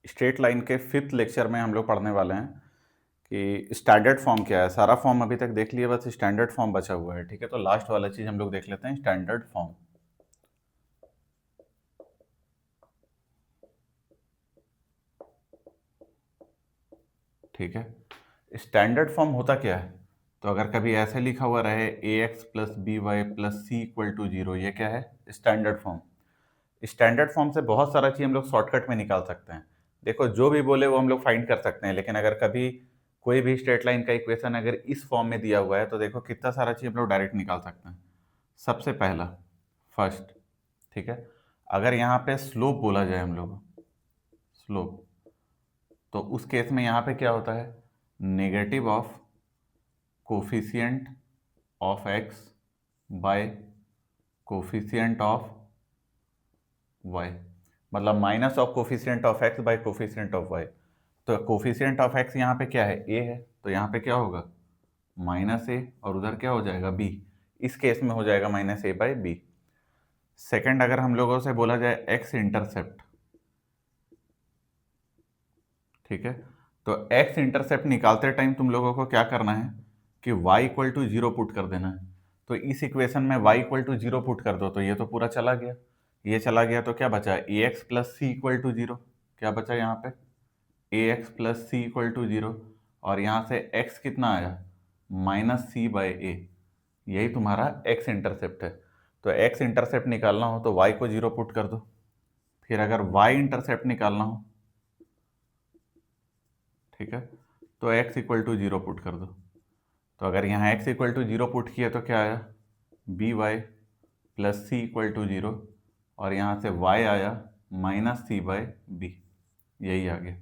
Straight line के 5th lecture में हम लोग पढ़ने वाले हैं कि स्टैंडर्ड फॉर्म क्या है। सारा फॉर्म अभी तक देख लिया, बस स्टैंडर्ड फॉर्म बचा हुआ है। ठीक है, तो लास्ट वाला चीज हम लोग देख लेते हैं, स्टैंडर्ड फॉर्म। ठीक है, स्टैंडर्ड फॉर्म होता क्या है? तो अगर कभी ऐसे लिखा हुआ रहे a x plus b Y plus C equal to zero, ये क्या है? Standard form. स्टैंडर्ड फॉर्म से बहुत सारा चीज हम लोग शॉर्टकट में निकाल सकते हैं। देखो, जो भी बोले वो हम लोग फाइंड कर सकते हैं, लेकिन अगर कभी कोई भी स्ट्रेट लाइन का इक्वेशन अगर इस फॉर्म में दिया हुआ है तो देखो कितना सारा चीज हम लोग डायरेक्ट निकाल सकते हैं। सबसे पहला, फर्स्ट, ठीक है, अगर यहाँ पे स्लोप बोला जाए हम लोग, स्लोप, तो उस केस में यहाँ पे क्या होता है? Negative of coefficient of x by coefficient of y, मतलब minus of coefficient of x by coefficient of y. तो कोफिशिएंट ऑफ एक्स यहाँ पे क्या है? ए है, तो यहाँ पे क्या होगा? माइनस ए, और उधर क्या हो जाएगा? बी। इस केस में हो जाएगा माइनस ए बाय बी। सेकेंड, अगर हम लोगों से बोला जाए एक्स इंटरसेप्ट, ठीक है, तो एक्स इंटरसेप्ट निकालते टाइम तुम लोगों को क्या करना है कि y equal to zero put कर देना है। तो इस इक्वेशन में y equal to zero put कर दो, तो ये तो पूरा चला गया, ये चला गया, तो क्या बचा? A x plus C equal to zero. क्या बचा यहाँ पे? A x plus C equal to zero, और यहाँ से x कितना आया? Minus c by a. यही तुम्हारा x इंटरसेप्ट है। तो x इंटरसेप्ट निकालना हो तो y को जीरो पुट कर दो। फिर अगर y इंटरसेप्ट निकालना हो, ठीक है, तो x equal to zero put कर दो। तो अगर यहाँ x equal to zero put किया तो क्या आया? B Y plus C equal to zero, और यहाँ से y आया माइनस सी बाय बी। यही आ गया।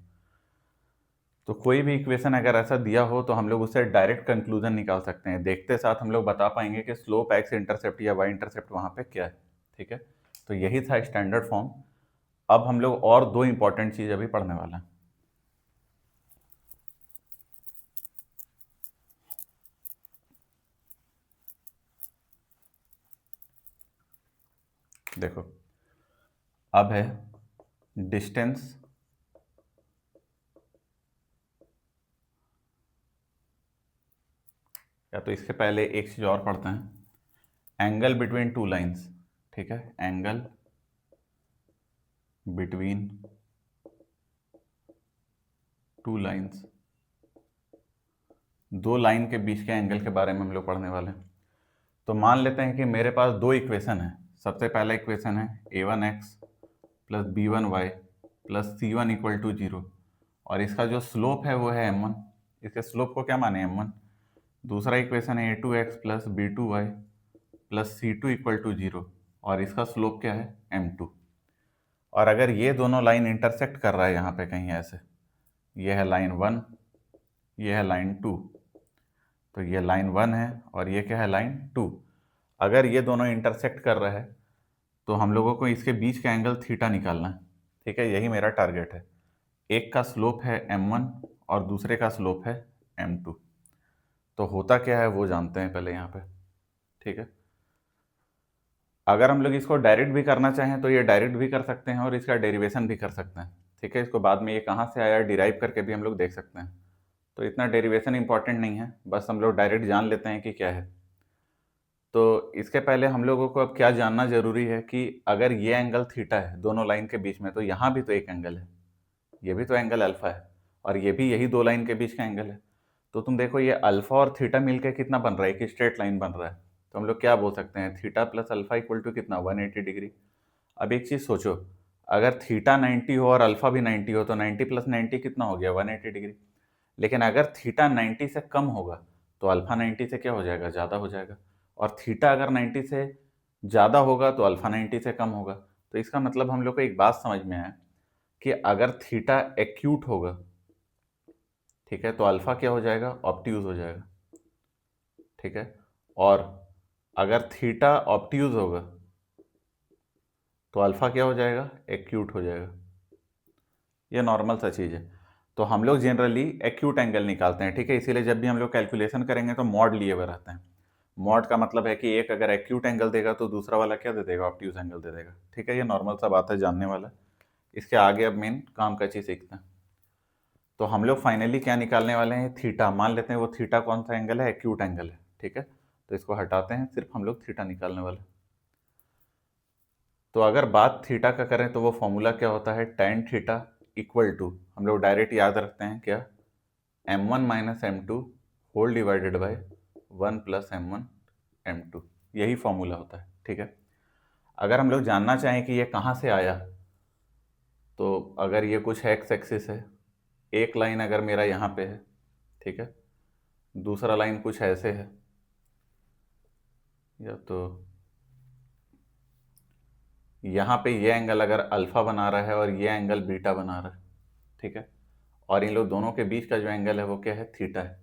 तो कोई भी इक्वेशन अगर ऐसा दिया हो तो हम लोग उससे डायरेक्ट कंक्लूजन निकाल सकते हैं। देखते साथ हम लोग बता पाएंगे कि स्लोप एक्स इंटरसेप्ट या वाई इंटरसेप्ट वहाँ पे क्या है। ठीक है, तो यही था स्टैंडर्ड फॉर्म। अब हम लोग और दो इंपॉर्टेंट चीज़ अभी पढ़ने वाले हैं। देखो, अब है डिस्टेंस या तो इसके पहले एक चीज़ और पढ़ते हैं, एंगल बिटवीन टू लाइंस। ठीक है, एंगल बिटवीन टू लाइंस, दो लाइन के बीच के एंगल के बारे में हम लोग पढ़ने वाले हैं। तो मान लेते हैं कि मेरे पास दो इक्वेशन है। सबसे पहला इक्वेशन है a one x plus b one y plus c one equal to zero, और इसका जो स्लोप है वो है एम वन। इसके स्लोप को क्या माने? M one. दूसरा इक्वेशन है a two x plus b two y plus c two equal to zero, और इसका स्लोप क्या है? M two. और अगर ये दोनों लाइन इंटरसेक्ट कर रहा है यहाँ पे कहीं ऐसे, ये है लाइन वन, ये है लाइन टू, तो ये लाइन वन है और ये क्या है? Line two. अगर ये दोनों इंटरसेक्ट कर रहा है तो हम लोगों को इसके बीच का एंगल थीटा निकालना है। ठीक है, यही मेरा टारगेट है। एक का स्लोप है m1 और दूसरे का स्लोप है m2। तो होता क्या है वो जानते हैं पहले यहाँ पे। ठीक है, अगर हम लोग इसको डायरेक्ट भी करना चाहें तो ये डायरेक्ट भी कर सकते हैं और इसका डेरिवेशन भी कर सकते हैं। ठीक है, इसको बाद में ये कहाँ से आया डिराइव करके भी हम लोग देख सकते हैं। तो इतना डेरिवेशन इंपॉर्टेंट नहीं है, बस हम लोग डायरेक्ट जान लेते हैं कि क्या है। तो इसके पहले हम लोगों को अब क्या जानना जरूरी है कि अगर ये एंगल थीटा है दोनों लाइन के बीच में, तो यहाँ भी तो एक एंगल है, ये भी तो एंगल अल्फा है, और ये भी यही दो लाइन के बीच का एंगल है। तो तुम देखो, ये अल्फा और थीटा मिलकर कितना बन रहा है? एक स्ट्रेट लाइन बन रहा है। तो हम लोग क्या बोल सकते हैं? Theta plus alpha equal to कितना? 180 डिग्री। अब एक चीज सोचो, अगर थीटा 90 हो और अल्फा भी 90 हो तो 90 प्लस 90 कितना हो गया? 180 डिग्री। लेकिन अगर थीटा 90 से कम होगा तो अल्फा 90 से क्या हो जाएगा? ज़्यादा हो जाएगा। और थीटा अगर 90 से ज़्यादा होगा तो अल्फा 90 से कम होगा। तो इसका मतलब हम लोग को एक बात समझ में आया कि अगर थीटा एक्यूट होगा, ठीक है, तो अल्फा क्या हो जाएगा? ऑब्ट्यूज हो जाएगा। ठीक है, और अगर थीटा ऑब्ट्यूज होगा तो अल्फा क्या हो जाएगा? एक्यूट हो जाएगा। ये नॉर्मल सा चीज़ है। तो हम लोग जनरली एक्यूट एंगल निकालते हैं। ठीक है, इसीलिए जब भी हम लोग कैलकुलेशन करेंगे तो मॉड लिए हुए रहते हैं। मॉड का मतलब है कि एक अगर एक्यूट एंगल देगा तो दूसरा वाला क्या दे देगा? ऑब्ट्यूज एंगल दे देगा। ठीक है, ये नॉर्मल सा बात है, जानने वाला। इसके आगे अब मेन काम का चीज़ सीखते हैं। तो हम लोग फाइनली क्या निकालने वाले हैं, थीटा। मान लेते हैं वो थीटा कौन सा एंगल है, एक्यूट एंगल है, ठीक है। तो इसको हटाते हैं, सिर्फ हम लोग थीटा निकालने वाले हैं। तो अगर बात थीटा का करें तो वो फॉर्मूला क्या होता है, tan थीटा इक्वल टू, हम लोग डायरेक्ट याद रखते हैं क्या, m1 minus m2 whole divided by 1 plus m1 m2, यही फॉर्मूला होता है, ठीक है। अगर हम लोग जानना चाहें कि ये कहाँ से आया, तो अगर ये कुछ एक्स एक्सिस है, एक लाइन अगर मेरा यहाँ पे है, ठीक है, दूसरा लाइन कुछ ऐसे है, या तो यहाँ पे ये एंगल अगर अल्फा बना रहा है और ये एंगल बीटा बना रहा है, ठीक है, और इन लोग दोनों के बीच का जो एंगल है वो क्या है, थीटा है।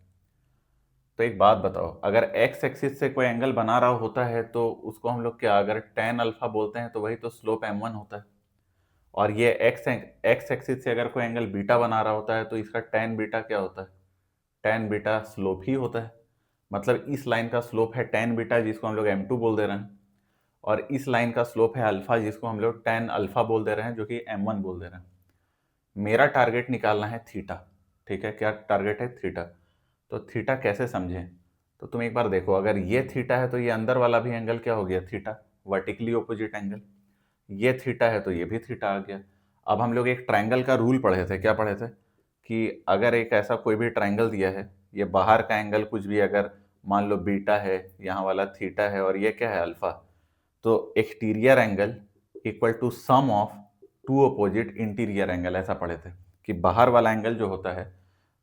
तो एक बात बताओ, अगर एक्स एक्सिस से कोई एंगल बना रहा होता है तो उसको हम लोग क्या, अगर tan अल्फा बोलते हैं तो वही तो स्लोप m1 होता है। और ये एक्स एक्सिस से अगर कोई एंगल बीटा बना रहा होता है तो इसका tan बीटा क्या होता है, tan बीटा स्लोप ही होता है। मतलब इस लाइन का स्लोप है tan बीटा, जिसको हम लोग m2 बोल दे रहे हैं, और इस लाइन का स्लोप है अल्फा, जिसको हम लोग tan अल्फा बोल दे रहे हैं, जो कि m1 बोल दे रहे हैं। मेरा टारगेट निकालना है थीटा, ठीक है, क्या टारगेट है, थीटा। तो थीटा कैसे समझें, तो तुम एक बार देखो, अगर ये थीटा है तो ये अंदर वाला भी एंगल क्या हो गया, थीटा, वर्टिकली ऑपोजिट एंगल। ये थीटा है तो ये भी थीटा आ गया। अब हम लोग एक ट्रायंगल का रूल पढ़े थे, क्या पढ़े थे, कि अगर एक ऐसा कोई भी ट्रायंगल दिया है, ये बाहर का एंगल कुछ भी अगर मान लो बीटा है, यहाँ वाला थीटा है, और ये क्या है, अल्फा, तो exterior angle equal to sum of two opposite interior angle, ऐसा पढ़े थे कि बाहर वाला एंगल जो होता है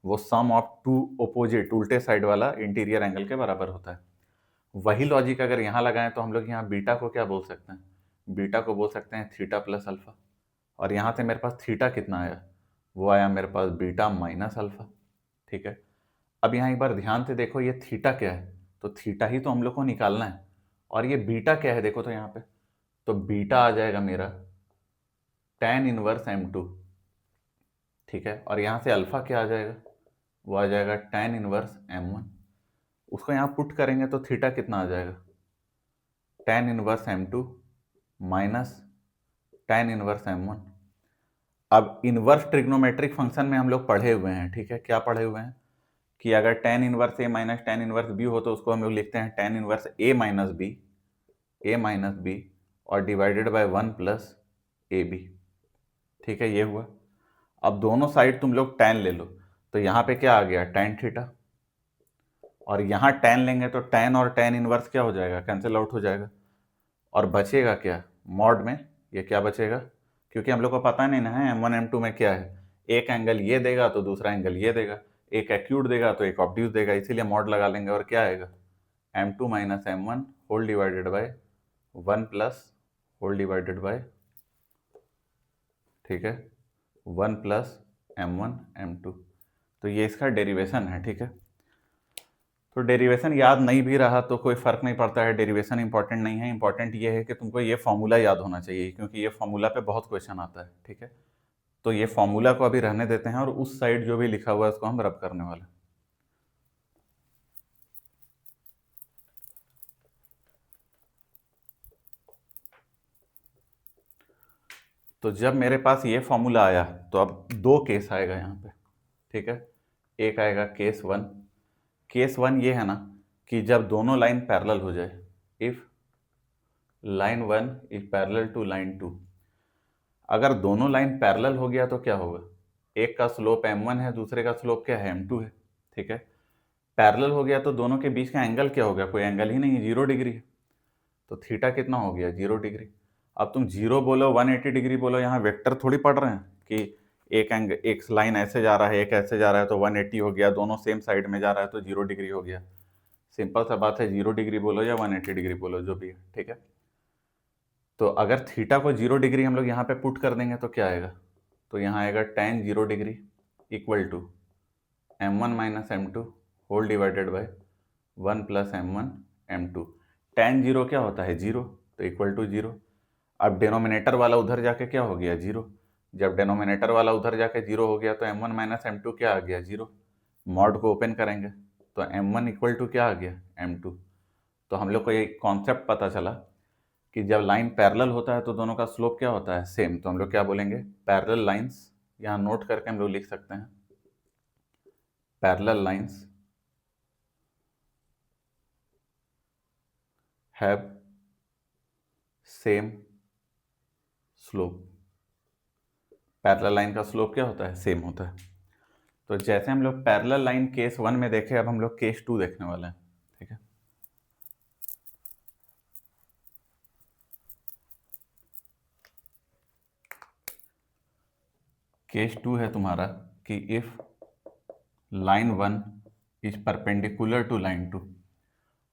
वो सम ऑफ टू अपोजिट, उल्टे साइड वाला इंटीरियर एंगल के बराबर होता है। वही लॉजिक अगर यहाँ लगाएं तो हम लोग यहाँ बीटा को क्या बोल सकते हैं, बीटा को बोल सकते हैं थीटा प्लस अल्फा। और यहाँ से मेरे पास थीटा कितना आया, वो आया मेरे पास बीटा माइनस अल्फा, ठीक है। अब यहाँ एक बार ध्यान से देखो, ये थीटा क्या है, तो थीटा ही तो हम लोग को निकालना है। और ये बीटा क्या है, देखो तो यहाँ पे, तो बीटा आ जाएगा मेरा tan इनवर्स m2, ठीक है। और यहाँ से अल्फा क्या आ जाएगा, वो आ जाएगा tan इनवर्स m1। उसको यहाँ पुट करेंगे तो थीटा कितना आ जाएगा, tan inverse m2 minus tan inverse m1। अब इनवर्स ट्रिग्नोमेट्रिक फंक्शन में हम लोग पढ़े हुए हैं, ठीक है, क्या पढ़े हुए हैं, कि अगर tan inverse a minus tan inverse b हो तो उसको हम लोग लिखते हैं tan inverse a minus b और divided by 1 plus A B, ठीक है, ये हुआ। अब दोनों साइड तुम लोग tan ले लो, तो यहाँ पे क्या आ गया, tan थीटा, और यहाँ tan लेंगे तो tan और tan इनवर्स क्या हो जाएगा, कैंसिल आउट हो जाएगा, और बचेगा क्या, मॉड में ये क्या बचेगा, क्योंकि हम लोग को पता नहीं ना है m1 m2 में क्या है, एक एंगल ये देगा तो दूसरा एंगल ये देगा, एक एक्यूट देगा तो एक ऑब्ट्यूज देगा, इसीलिए मॉड लगा लेंगे, और क्या आएगा, m2 minus m1 whole divided by 1 plus whole divided by, ठीक है, 1 प्लस m1 m2। तो ये इसका डेरिवेशन है, ठीक है। तो डेरिवेशन याद नहीं भी रहा तो कोई फर्क नहीं पड़ता है, डेरिवेशन इंपॉर्टेंट नहीं है, इंपॉर्टेंट ये है कि तुमको ये फॉर्मूला याद होना चाहिए, क्योंकि ये फॉर्मूला पे बहुत क्वेश्चन आता है, ठीक है। तो ये फॉर्मूला को अभी रहने देते हैं और उस साइड जो भी लिखा हुआ है उसको हम रब करने वाले हैं। तो जब मेरे पास ये फॉर्मूला आया तो अब दो केस आएगा यहाँ पे, ठीक है। एक आएगा केस वन, केस वन ये है ना कि जब दोनों लाइन पैरेलल हो जाए, if line one is parallel to line two, अगर दोनों लाइन पैरेलल हो गया तो क्या होगा, एक का स्लोप m1 है, दूसरे का स्लोप क्या है, m2 है, ठीक है। पैरेलल हो गया तो दोनों के बीच का एंगल क्या हो गया, कोई एंगल ही नहीं है, 0 डिग्री है, तो थीटा कितना हो गया, 0 डिग्री। अब तुम 0 बोलो 180 डिग्री बोलो, यहाँ वेक्टर थोड़ी पढ़ रहे हैं कि एक लाइन ऐसे जा रहा है एक ऐसे जा रहा है तो 180 हो गया, दोनों सेम साइड में जा रहा है तो 0 डिग्री हो गया। सिंपल सा बात है, 0 डिग्री बोलो या 180 डिग्री बोलो, जो भी है, ठीक है। तो अगर थीटा को 0 डिग्री हम लोग यहाँ पे पुट कर देंगे तो क्या आएगा, तो यहाँ आएगा tan 0 degree equal to m1 minus m2 whole divided by 1 plus m1 m2। tan 0 क्या होता है, 0, तो इक्वल टू 0। अब डिनोमिनेटर वाला उधर जाके क्या हो गया, 0। जब डिनोमिनेटर वाला उधर जाके 0 हो गया तो m1 माइनस m2 क्या आ गया, 0। मॉड को ओपन करेंगे तो m1 इक्वल टू क्या आ गया, m2। तो हम लोग को ये कॉन्सेप्ट पता चला कि जब लाइन पैरेलल होता है तो दोनों का स्लोप क्या होता है, सेम। तो हम लोग क्या बोलेंगे, पैरेलल लाइंस, यहाँ नोट करके हम लोग लिख सकते हैं parallel lines have same slope. Parallel line का स्लोप क्या होता है, सेम होता है। तो जैसे हम लोग पैरेलल लाइन केस 1 में देखे, अब हम लोग केस 2 देखने वाले हैं, ठीक है। केस 2 है तुम्हारा कि if line 1 is perpendicular to line 2,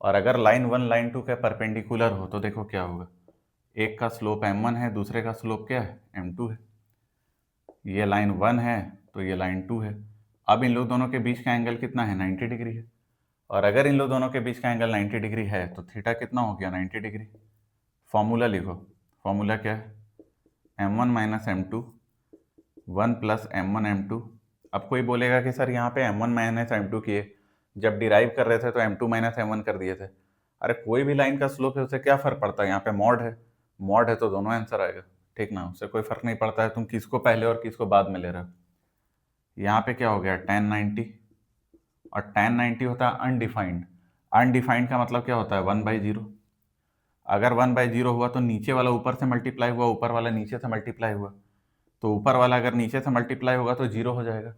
और अगर लाइन 1 लाइन 2 के परपेंडिकुलर हो तो देखो क्या होगा, एक का स्लोप m1 है, दूसरे का स्लोप क्या है, m2 है। ये लाइन 1 है तो ये लाइन 2 है। अब इन लोग दोनों के बीच का एंगल कितना है, 90 डिग्री है। और अगर इन लोग दोनों के बीच का एंगल 90 डिग्री है तो थीटा कितना हो गया, 90 डिग्री। फॉर्मूला लिखो, फॉर्मूला क्या है, m1 minus m2 1 plus m1 m2। अब कोई बोलेगा कि सर यहाँ पे m1 माइनस m2 किए, जब डिराइव कर रहे थे तो m2 माइनस m1 कर दिए थे। अरे कोई भी लाइन का स्लोप है, उससे क्या फर्क पड़ता है, यहाँ पे मॉड है, मॉड है तो दोनों आंसर आएगा, ठीक ना। उससे कोई फर्क नहीं पड़ता है तुम किसको पहले और किसको बाद में ले रहे हो। यहाँ पे क्या हो गया, tan 90, और tan 90 होता है अनडिफाइंड। अनडिफाइंड का मतलब क्या होता है, 1/0। अगर 1/0 हुआ तो नीचे वाला ऊपर से मल्टीप्लाई हुआ, ऊपर वाला नीचे से मल्टीप्लाई हुआ, तो ऊपर वाला अगर नीचे से मल्टीप्लाई होगा तो 0 हो जाएगा,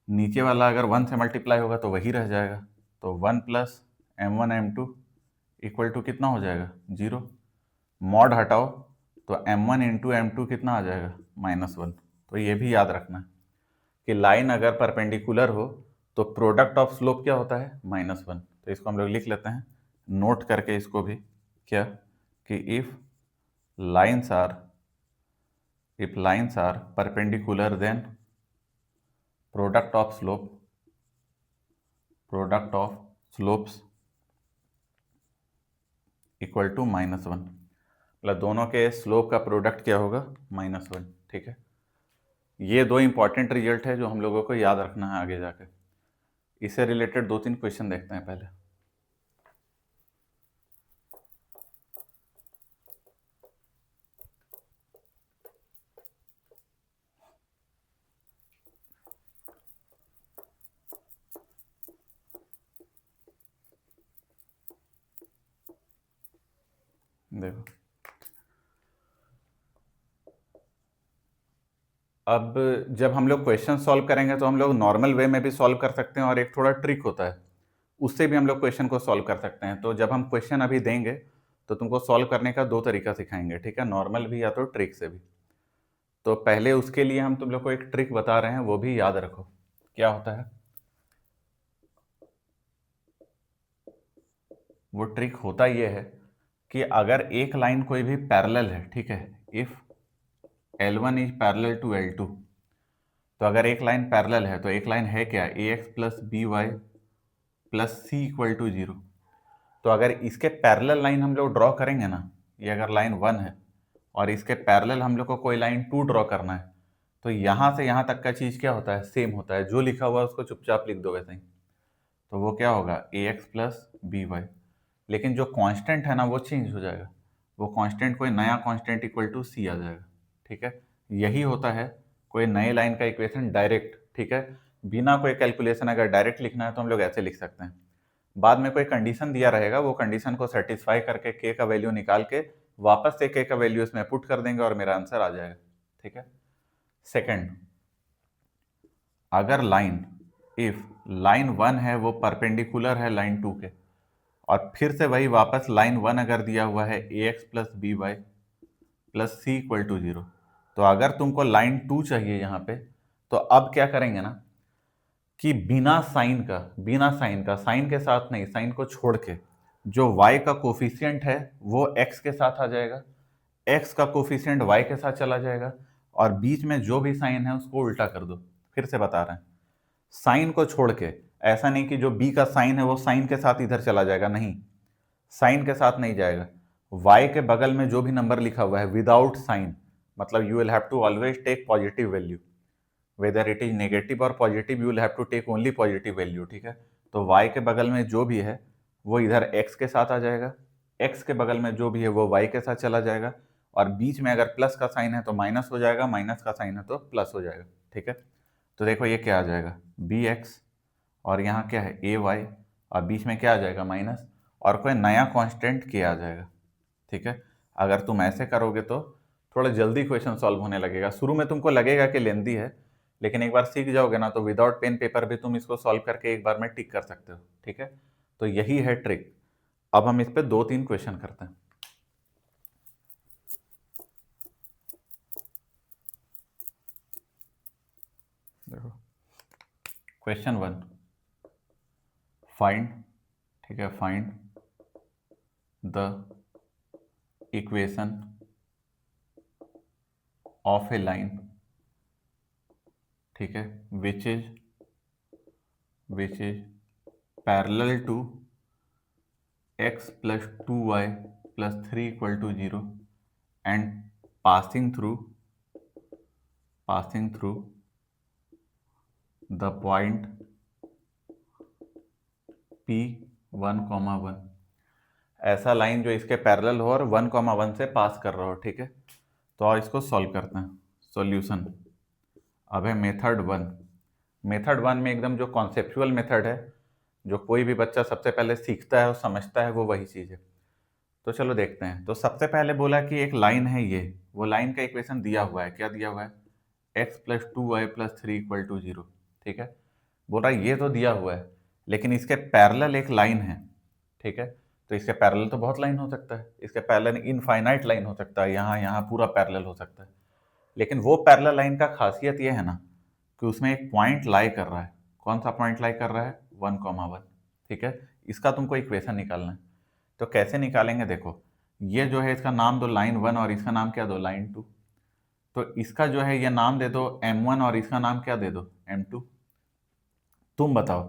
नीचे वाला अगर 1 से मल्टीप्लाई होगा तो वही रह जाएगा। तो 1 plus m1 m2 equal to कितना हो जाएगा, 0। मॉड हटाओ तो m1 इंटू m2 कितना आ जाएगा, -1। तो ये भी याद रखना है कि लाइन अगर परपेंडिकुलर हो तो प्रोडक्ट ऑफ स्लोप क्या होता है, -1। तो इसको हम लोग लिख लेते हैं नोट करके इसको भी, क्या कि if lines are perpendicular then product of slopes equal to -1। मतलब दोनों के स्लोप का प्रोडक्ट क्या होगा, -1, ठीक है। ये दो इंपॉर्टेंट रिजल्ट है जो हम लोगों को याद रखना है आगे जाके। इससे रिलेटेड 2-3 क्वेश्चन देखते हैं पहले। देखो, अब जब हम लोग क्वेश्चन सॉल्व करेंगे तो हम लोग नॉर्मल वे में भी सॉल्व कर सकते हैं, और एक थोड़ा ट्रिक होता है उससे भी हम लोग क्वेश्चन को सॉल्व कर सकते हैं। तो जब हम क्वेश्चन अभी देंगे तो तुमको सॉल्व करने का 2 तरीका सिखाएंगे, ठीक है, नॉर्मल भी या तो ट्रिक से भी। तो पहले उसके लिए हम तुम लोग को एक ट्रिक बता रहे हैं, वो भी याद रखो। क्या होता है वो ट्रिक, होता ये है कि अगर एक लाइन कोई भी पैरेलल है, ठीक है, if L1 is parallel to L2, तो अगर एक लाइन पैरेलल है तो एक लाइन है क्या, ax plus b Y plus C equal to 0। तो अगर इसके पैरेलल लाइन हम लोग ड्रॉ करेंगे ना, ये अगर लाइन 1 है और इसके पैरेलल हम लोग को कोई लाइन 2 ड्रॉ करना है, तो यहाँ से यहाँ तक का चीज़ क्या होता है, सेम होता है। जो लिखा हुआ है उसको चुपचाप लिख दो वैसे ही। तो वो क्या होगा, ax प्लस बी वाई, लेकिन जो कांस्टेंट है ना वो चेंज हो जाएगा। वो कांस्टेंट कोई नया कांस्टेंट इक्वल टू सी आ जाएगा, ठीक है। यही होता है कोई नए लाइन का इक्वेशन डायरेक्ट, ठीक है, बिना कोई कैलकुलेशन। अगर डायरेक्ट लिखना है तो हम लोग ऐसे लिख सकते हैं। बाद में कोई कंडीशन दिया रहेगा, वो कंडीशन को सेटिस्फाई करके के का वैल्यू निकाल के वापस से के का वैल्यू इसमें पुट कर देंगे और मेरा आंसर आ जाएगा, ठीक है। सेकंड, अगर इफ लाइन 1 है वो परपेंडिकुलर है लाइन 2 के, और फिर से वही वापस लाइन 1 अगर दिया हुआ है ax plus b Y plus C equal to 0, तो अगर तुमको लाइन 2 चाहिए यहाँ पे, तो अब क्या करेंगे ना कि बिना साइन का, साइन के साथ नहीं, साइन को छोड़ के जो y का कोफिशियंट है वो x के साथ आ जाएगा, x का कोफिशियंट y के साथ चला जाएगा, और बीच में जो भी साइन है उसको उल्टा कर दो। फिर से बता रहे हैं, साइन को छोड़ के, ऐसा नहीं कि जो b का साइन है वो साइन के साथ इधर चला जाएगा, नहीं, साइन के साथ नहीं जाएगा। y के बगल में जो भी नंबर लिखा हुआ है विदाउट साइन, मतलब you will have to always take positive value, whether it is negative और positive, you will have to take only positive value, ठीक है। तो y के बगल में जो भी है वो इधर x के साथ आ जाएगा, x के बगल में जो भी है वो y के साथ चला जाएगा, और बीच में अगर प्लस का साइन है तो माइनस हो जाएगा, माइनस का साइन है तो प्लस हो जाएगा। ठीक है, तो देखो ये क्या आ जाएगा bx, और यहाँ क्या है ay, और बीच में क्या आ जाएगा माइनस, और कोई नया कांस्टेंट k आ जाएगा। ठीक है, अगर तुम ऐसे करोगे तो थोड़ा जल्दी क्वेश्चन सॉल्व होने लगेगा। शुरू में तुमको लगेगा कि लेंदी है, लेकिन एक बार सीख जाओगे ना तो विदाउट पेन पेपर भी तुम इसको सॉल्व करके एक बार में टिक कर सकते हो। ठीक है, तो यही है ट्रिक। अब हम इस पे 2-3 क्वेश्चन करते हैं। देखो क्वेश्चन 1, फाइंड, ठीक है, find the equation of a line, ठीक है, which is parallel to x plus 2y plus 3 equal to 0 and passing through the point P 1,1। ऐसा लाइन जो इसके पैरेलल हो और 1,1 से पास कर रहा हो। ठीक है, तो और इसको सॉल्व करते हैं। सॉल्यूशन, अब है मेथड 1। मेथड 1 में एकदम जो कॉन्सेप्चुअल मेथड है, जो कोई भी बच्चा सबसे पहले सीखता है और समझता है, वो वही चीज़ है। तो चलो देखते हैं। तो सबसे पहले बोला कि एक लाइन है, ये वो लाइन का इक्वेशन दिया हुआ है। क्या दिया हुआ है? x plus 2y plus 3 equal to 0। ठीक है, बोल रहा है ये तो दिया हुआ है, लेकिन इसके पैरेलल एक लाइन है। ठीक है, तो इसके पैरेलल तो बहुत लाइन हो सकता है, इसके पैरेलल इनफाइनाइट लाइन हो सकता है, यहाँ यहाँ पूरा पैरेलल हो सकता है। लेकिन वो पैरेलल लाइन का खासियत ये है ना कि उसमें एक पॉइंट लाई कर रहा है। कौन सा पॉइंट लाई कर रहा है? 1,1। ठीक है, इसका तुमको इक्वेशन निकालना है। तो कैसे निकालेंगे? देखो, ये जो है इसका नाम दो लाइन 1 और इसका नाम क्या दो? लाइन 2। तो इसका जो है ये नाम दे दो M1 और इसका नाम क्या दे दो? M2। तुम बताओ,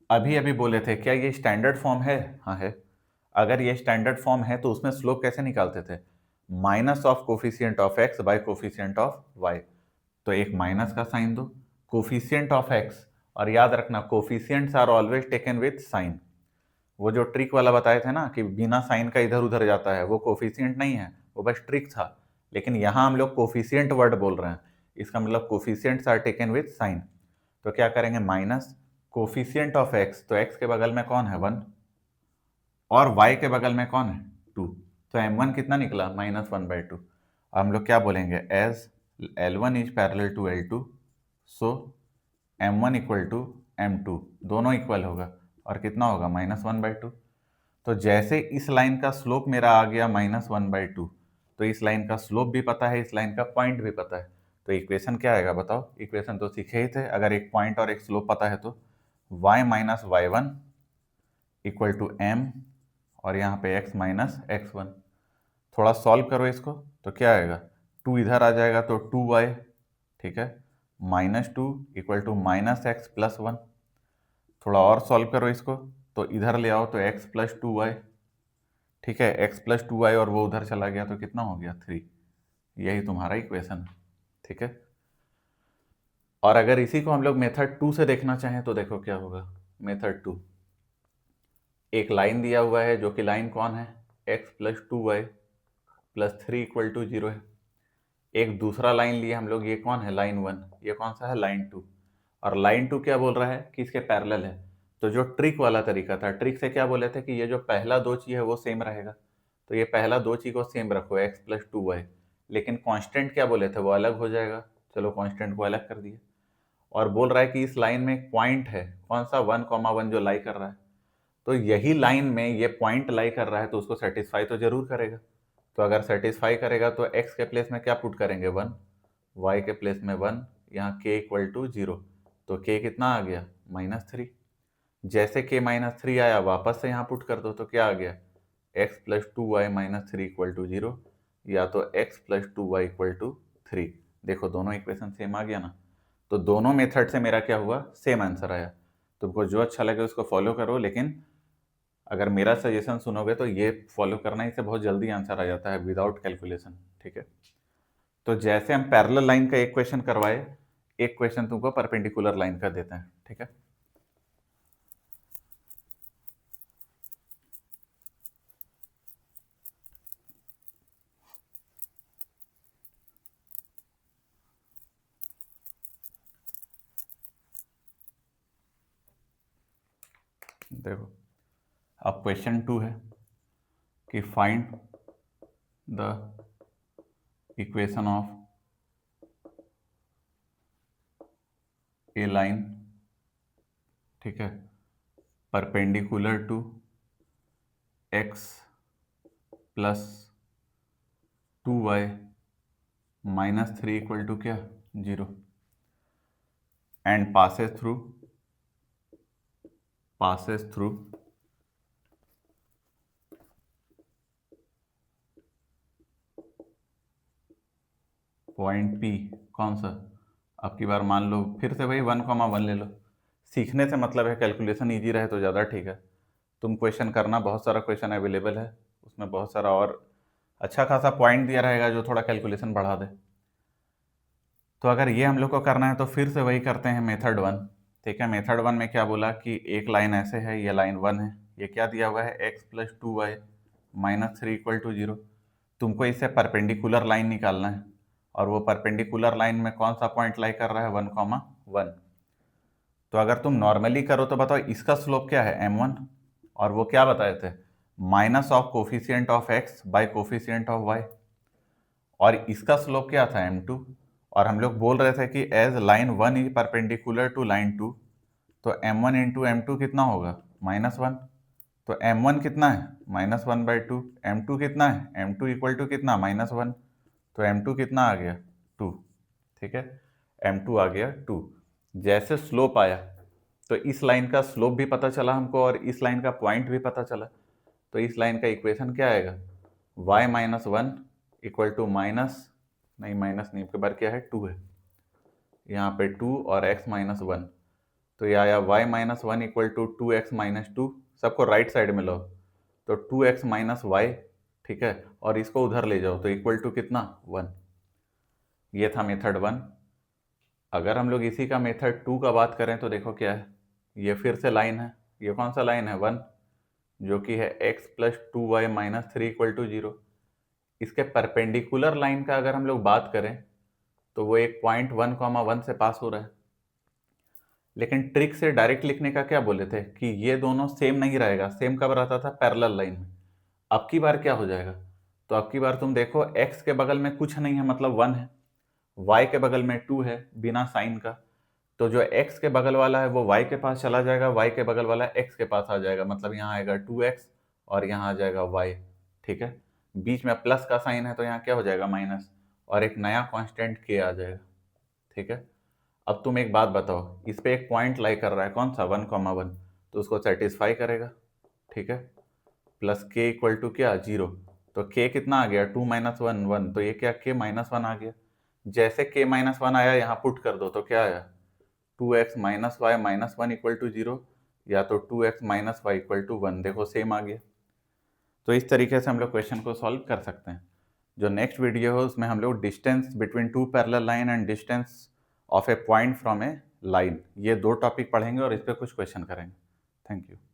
अभी अभी बोले थे क्या ये स्टैंडर्ड फॉर्म है? हाँ है। अगर ये स्टैंडर्ड फॉर्म है तो उसमें स्लोप कैसे निकालते थे? Minus of coefficient of x bye coefficient of y। तो एक माइनस का साइन दो, कोफिशिएंट ऑफ x, और याद रखना coefficients are always taken with sign. वो जो ट्रिक वाला बताए थे ना कि बिना साइन का इधर उधर जाता है, वो कोफिशिएंट नहीं है, वो बस ट्रिक था। लेकिन यहाँ हम लोग कोफिशिएंट वर्ड बोल रहे हैं, इसका मतलब coefficients are taken with sign. तो क्या करेंगे? माइनस कोफिशिएंट ऑफ x, तो x के बगल में कौन है? 1, और y के बगल में कौन है? 2। तो m1 कितना निकला? -1/2। हम लोग क्या बोलेंगे? As L1 is parallel to L2, so m1 equal to m2, दोनों इक्वल होगा, और कितना होगा? -1/2। तो जैसे इस लाइन का स्लोप मेरा आ गया -1/2, तो इस लाइन का स्लोप भी पता है, इस लाइन का पॉइंट भी पता है। तो इक्वेशन क्या आएगा बताओ? इक्वेशन तो सीखे ही थे, अगर एक पॉइंट और एक स्लोप पता है तो y minus y1 equal to m, और यहाँ पे x माइनस x1। थोड़ा सॉल्व करो इसको, तो क्या आएगा? 2 इधर आ जाएगा तो 2y, ठीक है, -2 इक्वल टू -x प्लस 1। थोड़ा और सॉल्व करो इसको, तो इधर ले आओ तो x प्लस 2y, ठीक है, x प्लस 2y, और वो उधर चला गया तो कितना हो गया? 3। यही तुम्हारा इक्वेशन। ठीक है, और अगर इसी को हम लोग मेथड 2 से देखना चाहें तो देखो क्या होगा। मेथड 2, एक लाइन दिया हुआ है, जो कि लाइन कौन है? x plus 2y plus 3 equal to 0 है। एक दूसरा लाइन लिए हम लोग, ये कौन है? लाइन 1। ये कौन सा है? लाइन 2। और लाइन 2 क्या बोल रहा है? कि इसके पैरेलल है। तो जो ट्रिक वाला तरीका था, ट्रिक से क्या बोले थे कि ये जो पहला दो चीज है वो सेम रहेगा। तो ये पहला दो चीज को सेम रखो, x प्लस 2y, लेकिन कांस्टेंट क्या बोले थे? वो अलग हो जाएगा। चलो कांस्टेंट को अलग कर दिए, और बोल रहा है कि इस लाइन में एक पॉइंट है, कौन सा? 1,1 जो लाई कर रहा है। तो यही लाइन में ये पॉइंट लाई कर रहा है, तो उसको सेटिस्फाई तो जरूर करेगा। तो अगर सेटिस्फाई करेगा तो x के प्लेस में क्या पुट करेंगे? 1, y के प्लेस में 1, यहाँ k इक्वल टू 0। तो k कितना आ गया? -3। जैसे k -3 आया, वापस से यहाँ पुट कर दो, तो क्या आ गया? x plus 2y -3 equal to 0, या तो x plus 2y equal to 3। देखो दोनों इक्वेशन सेम आ गया ना। तो दोनों मेथड से मेरा क्या हुआ? सेम आंसर आया। तुमको जो अच्छा लगे उसको फॉलो करो, लेकिन अगर मेरा सजेशन सुनोगे तो ये फॉलो करना, इससे बहुत जल्दी आंसर आ जाता है विदाउट कैलकुलेशन। ठीक है, तो जैसे हम पैरेलल लाइन का एक क्वेश्चन करवाए, एक क्वेश्चन तुमको परपेंडिकुलर लाइन का देते हैं। ठीक है, देखो अब क्वेश्चन 2 है कि find the equation of a line, ठीक है, perpendicular to x plus 2y minus 3 equal to क्या 0 and passes through point P। कौन सा? अब की बार मान लो फिर से वही 1,1 ले लो। सीखने से मतलब है, कैलकुलेशन इजी रहे तो ज़्यादा ठीक है। तुम क्वेश्चन करना, बहुत सारा क्वेश्चन अवेलेबल है, उसमें बहुत सारा और अच्छा खासा पॉइंट दिया रहेगा जो थोड़ा कैलकुलेशन बढ़ा दे। तो अगर ये हम लोग को करना है तो फिर से वही करते हैं मेथड 1, ठीक है। मेथड 1 में क्या बोला कि एक लाइन ऐसे है, ये लाइन 1 है, ये क्या दिया हुआ है x plus 2y minus 3 equal to 0। तुमको इससे परपेंडिकुलर लाइन निकालना है, और वो परपेंडिकुलर लाइन में कौन सा पॉइंट लाई कर रहा है 1,1। तो अगर तुम नॉर्मली करो तो बताओ इसका स्लोप क्या है m1, और वो क्या बताए थे minus of coefficient of x bye coefficient of y, और इसका स्लोप क्या था m2। और हम लोग बोल रहे थे कि as line 1 is perpendicular to line 2, तो m1 इंटू m2 कितना होगा -1। तो m1 कितना है -1/2, m2 कितना है m2 इक्वल टू कितना -1, तो m2 कितना आ गया 2, ठीक है, m2 आ गया 2। जैसे स्लोप आया तो इस लाइन का स्लोप भी पता चला हमको और इस लाइन का पॉइंट भी पता चला। तो इस लाइन का इक्वेशन क्या आएगा y minus 1 equal to minus नहीं आपके बार क्या है 2 है, यहाँ पे 2 और x माइनस 1, तो ये आया y minus 1 equal to 2x minus 2। सबको राइट साइड में लो, तो 2x माइनस y, ठीक है, और इसको उधर ले जाओ तो इक्वल टू कितना 1। ये था मेथड 1। अगर हम लोग इसी का मेथड 2 का बात करें तो देखो क्या है, ये फिर से लाइन है, ये कौन सा लाइन है 1, जो कि है x plus 2y minus 3 equal to 0। इसके परपेंडिकुलर लाइन का अगर हम लोग बात करें तो वो एक पॉइंट 1,1 से पास हो रहा है। लेकिन ट्रिक से डायरेक्ट लिखने का क्या बोले थे कि ये दोनों सेम नहीं रहेगा, सेम कब रहता था पैरेलल लाइन में। अब की बार क्या हो जाएगा, तो अब की बार तुम देखो x के बगल में कुछ नहीं है मतलब 1 है, y के बगल में 2 है बिना साइन का, तो जो x के बगल वाला है वो y के पास चला जाएगा, y के बगल वाला x के पास आ जाएगा, मतलब यहाँ आएगा 2x और यहाँ आ जाएगा y, ठीक है। बीच में प्लस का साइन है तो यहाँ क्या हो जाएगा माइनस, और एक नया कांस्टेंट k आ जाएगा, ठीक है। अब तुम एक बात बताओ, इस पे एक पॉइंट लाई कर रहा है कौन सा 1,1, तो उसको सेटिस्फाई करेगा, ठीक है। प्लस k इक्वल टू क्या 0, तो k कितना आ गया 2 माइनस 1 1, तो ये क्या k माइनस 1 आ गया। जैसे k माइनस 1 आया यहाँ पुट कर दो तो क्या आया 2x minus y minus 1 equal to 0, या तो 2x minus Y equal to 1, देखो सेम आ गया। तो इस तरीके से हम लोग क्वेश्चन को सॉल्व कर सकते हैं। जो नेक्स्ट वीडियो है उसमें हम लोग distance between two parallel line and distance of A point from A line, ये दो टॉपिक पढ़ेंगे और इस पर कुछ क्वेश्चन करेंगे। Thank you.